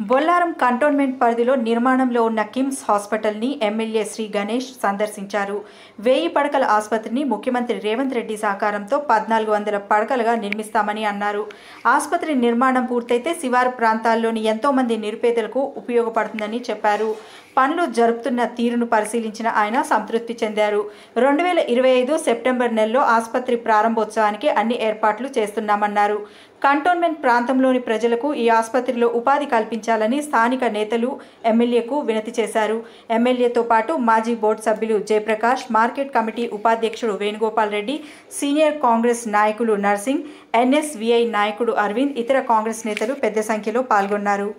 Bollaram cantonment పరిధిలో నిర్మాణంలో ఉన్న కిమ్స్ హాస్పిటల్ని ఎమ్మెల్యే శ్రీ గణేష్ సందర్శించారు. 1000 పడకల ఆసుపత్రిని ముఖ్యమంత్రి రేవంత్ రెడ్డి సహకారంతో 1400 పడకలుగా నిర్మిస్తామని అన్నారు. ఆసుపత్రి నిర్మాణం పూర్తయితే శివారు ప్రాంతాల్లోని ఎంతో మంది నిరుపేదలకు ఉపయోగపడుతుందని చెప్పారు. పనులు జరుపుతున్న తీరును పరిశీలించిన ఆయన సంతృప్తి చెందారు. 2025 సెప్టెంబర్ నెలలో ఆసుపత్రి ప్రారంభోత్సవానికి అన్ని ఏర్పాట్లు చేస్తున్నామన్నారు. కంటోన్మెంట్ ప్రాంతంలోని ప్రజలకు ఈ ఆసుపత్రిలో ఉపాధి కల్పించాలని స్థానిక నేతలు ఎమ్మెల్యేకు వినతి చేశారు. ఎమ్మెల్యేతో పాటు మాజీ బోర్డు సభ్యులు జయప్రకాష్, మార్కెట్ కమిటీ ఉపాధ్యక్షుడు వేణుగోపాల్ రెడ్డి, సీనియర్ కాంగ్రెస్ నాయకులు నర్సింగ్, ఎన్ఎస్విఐ నాయకుడు అరవింద్, ఇతర కాంగ్రెస్ నేతలు పెద్ద సంఖ్యలో పాల్గొన్నారు.